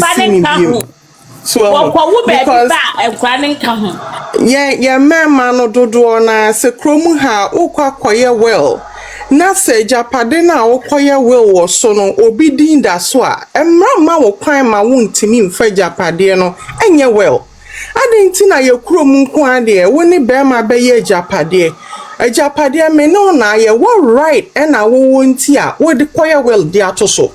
so because yeah mama no dodo na se kromu ha ukwa koye well na se japade na okoye well wo so no obi din da so a emra ma wo kwan ma wo ntimi mfa japade no enye well adenti na ye kromu nko ade wo ni be ma be ye japade japade me no na ye wo right e na wo nti a wo de koye well dia to so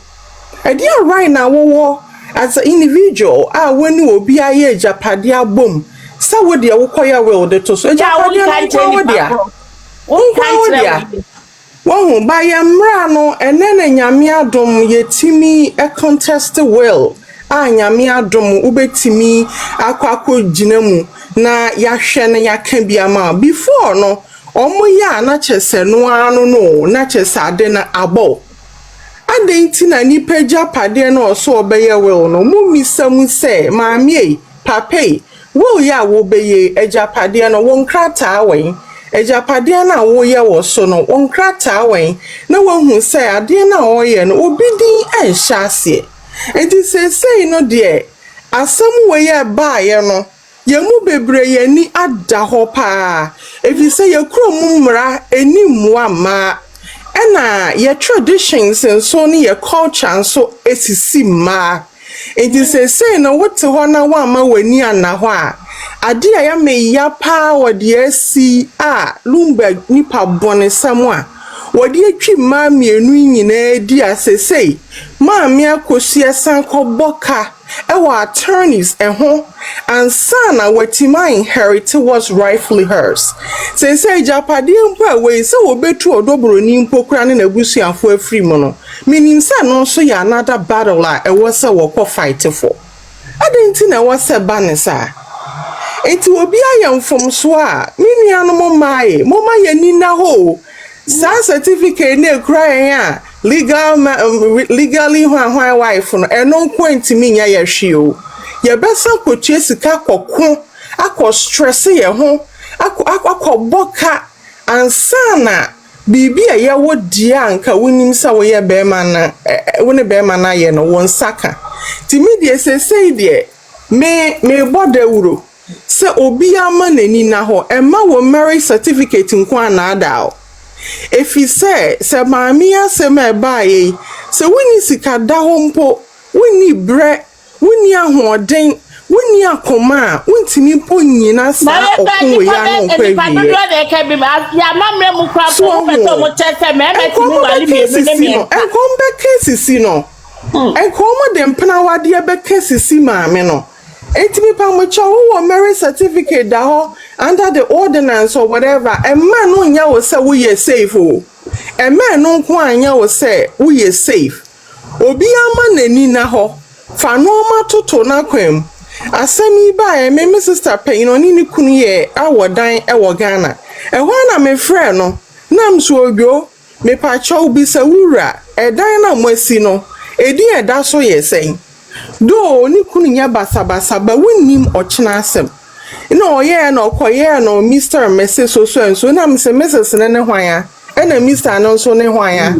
e dia right na wo as an individual when obi aye japade abom sa wo de wo koye well de to so japade wo dia Wọ́n bá yẹ mra no enene nyame adom yetimi e contest well nyame adom ubetimi akwakọ ginamu na yahwe na yaka biama before no omo ya na chese no anu no na chese ade na abo ade nti na nipa japade na oso obeye well no mu misamu se maami papai wo ya wo beye ejapade no won krata awen ejapade na wo ye wo so no onkrata wen na wohu se ade na wo ye no obidin enhya ase enti se no de asem wo ye ba ye no ye mu bebre ye ni ada ho pa efi se ye krom mra eni muwa ma ena ye traditions so ni ye culture so esisi ma enti se no wote ho na wa ma wani ana ho a ade ya me ya pa wode asi a Lumba nipa bone samwa wode atwi ma mienu nyina di asesei ma me akosi asan koboka e wa attorneys ho ansana watima inherit was rightfully hers say japade mpa we se wobetu odobro ni mpokura ne nabusuafo afri mu no meaning say no so ya another battle a e was say wo fight for adenti na wo se banisa eti obi ayam from so a minu anu mai moma ye ni na ho sa certificate na kra ya legally hwan wife no eno point mi nya ye hwe o ye besa kwotua sika kokko akọ stress ye ho akọ boka ansana bibi a ye wodi anka wonim sa wo ye be ma na woni be ma na ye no won saka ti mi de say de me boda wuro se obi ama nani na ho ema wo marriage certificate nko anada o efi se maami asem e baaye se woni sika da ho mpo woni bre woni ahoden woni akoma wontimi po nyina sa okun ya no kwawie ya mamre mu kwa po peto mo chese me metimi wali me enkom be kesisi no enkom de mpana wade be kesisi maami no etimi pa mo cha wo marriage certificate da ho under the ordinance or whatever a man no nya wo say we safe o a man no ko anya wo say we safe obi ama nani na ho fa no ma toto na kwam asemi ba e me sister Panyin oni ni kunu ye awodan e wo Ghana e ho na me frɛ no nam so obio me pa chow bi se wura edan na mwasi no edi eda so ye sen do ni kunu nya basabasa ba wonnim ochena asem no ye no koye no Mr. Mrs. so na me se Mrs. ne hwan ya na Mr. no so ne hwan ya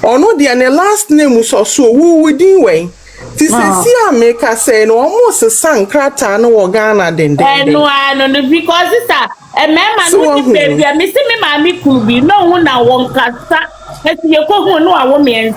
ono de ne last name so wo within way ti se si America say no almost sankrata no wo Ghana den no because it's a man no baby me see me mami kubi no hu na won kasa eti ye ko hu no a wo me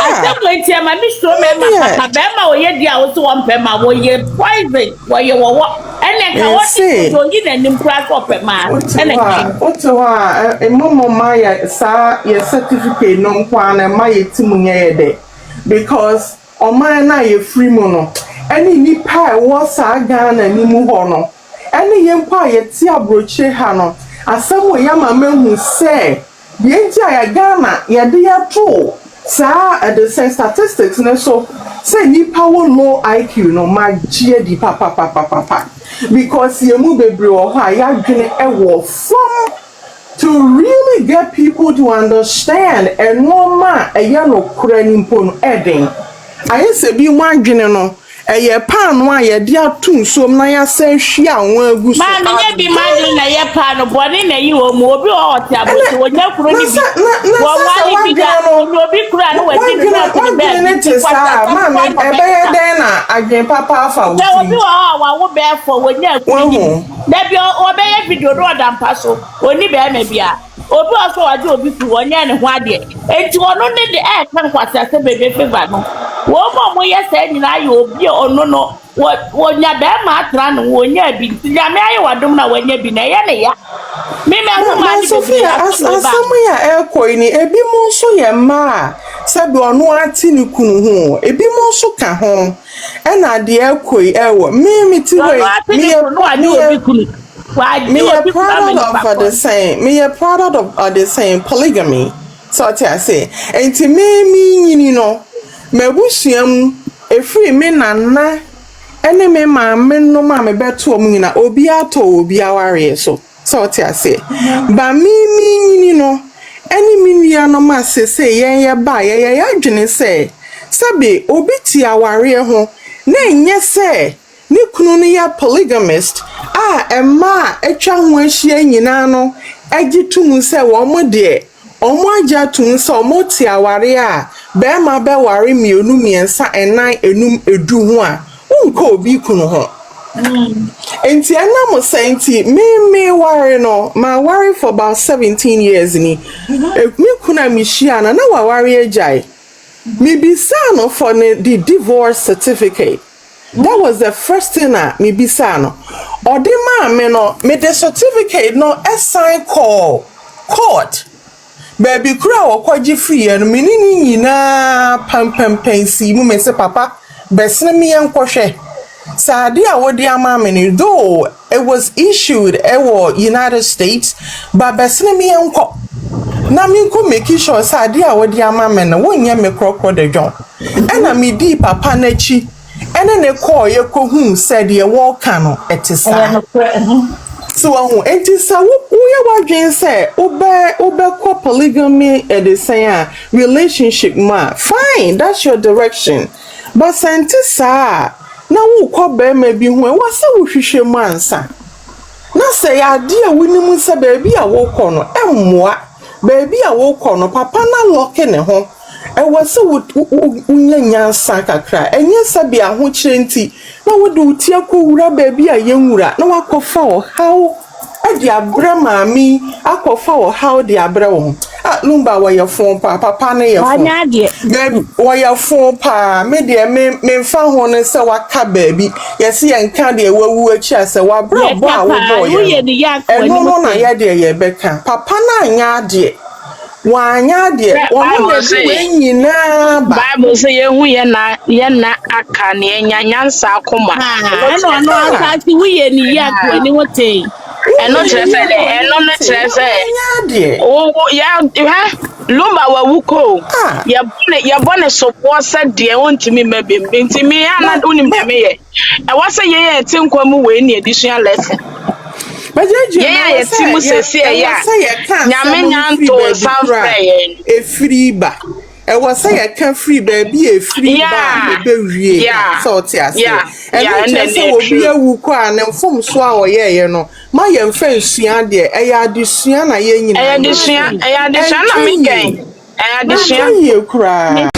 asem eti ma mi show me ma papa be ma wo ye dia wo so won pe ma wo ye poison wo ye wo ene ka wo ti so ngi na nim kra ko pe ma ene otowa momo ma ya sa ye certificate no kwa na ma ye timunye ye de because o ma na ye free mo no ene ni pa wo sa Ghana ni mu ho no ene ye mpa ye ti abroche ha no asem wo ya ma mehu se ye ntia ya Ghana ye de ya to sa the same statistics no so say ni power low IQ no ma gie di papa because ye mu bebre o ha ya dwene e wo from to really get people to understand and no ma e ya no kura ni mpo no eden aye se bi mu adwene no eye pan no aye de atun so na ya san hwia won agu so ma me nya bi madin na ye pan no boni na yi wo mu obi o oti aboso wo nya kuro ni bi wo wali bi da no obi kura no we bi na ko be ni sa ma me ebe ye den na adwen papa afa wo ti obi wo be fo wo nya kuro ni da bi o be ye video do da mpa so oni be ma bia obi o so waje obi ku wo nya ne ho ade enti wono ne de e kan kwasa se bebe favor no wo mo ye se nyina ye obi ono no wo nya be ma atra no wo nya bi nya me aye wadom na wo nya bi na ye ne ya me me ho ma di Sophia asamu ya ekoi ni ebi mo so ye ma sabi ono ati ni kunu ho ebi mo so ka ho e na de ekoi ewo me ti we me a product of the same product of the same polygamy so I say enti me nyini no mabusuam efri me nana ene me ma me no ma me beto o nyina obi ato obi aware so I say ba me nyini no ene me nua no ma se ye ba ye adwene se sabe obi ti aware ho na enye se ni kunu no ya polygamist emma etwa ho ahia nyina no agitum se wo mo de omo aja tun se omo ti aware a be ma be ware mienu miensa enan enum edu ho a unko obi kunu ho enti anam senti me ware no ma ware for about 17 years ni me kuna mi hia na wa ware ajai me bisa no for the divorce certificate. That was the first thing me bisa no odi ma me no me the certificate no assign call court baby kura wo kwaji free no me ni nyina pam si mu me se papa besne me enkohwe saade a wodi ama me ni though it was issued United States but besne me enko na me ko make sure saade a wodi ama me no wonye me krokro de djon ena me di papa na chi ene ne call ye ko hu said ye walk no etisa so enti sa wo ye wadwen say obe ko polygamy e the same relationship ma fine that's your direction but senti sa na wo ko be ma bi hu e wo se wo hwehwe mu ansa na say ade a wonimu se ba bi a wo ko no emmoa ba bi a wo ko no papa na lock ne ho e wase unya nyansa kakra enye sabi aho kirenti na wode uti akowura ba bi a yenwura na wakofa o how ade abra maami akofa o how de abra wo Lumba wa ya fon papa na ya fon baby wa ya fon pa me de me fa ho ne se waka baby yesi enka de wawu achi ase wa bra bo a wo bo ye no na ya de ye beka papa na anya ade wanya de wono de wenyina Bible say yehu ye na aka ne nyanyansa akoma no asati wuye ni ya ko ni wote eno trefe ya Lumba wa wuko ya bone support said de wontimi mabem ntimi ana unim de me ye e wase ye tinkwam we ni additional lesson Yeah, yeah, Timu says, yeah. Nyaminyanto, South Prayer. A free ba. I was say I can free baby a free bar, a baby, so tears. And I just say, will be a wukwan and from swallow, you know. My young friend, Sian, dear, I addition, I ain't I addition, I addition, I addition. you cry.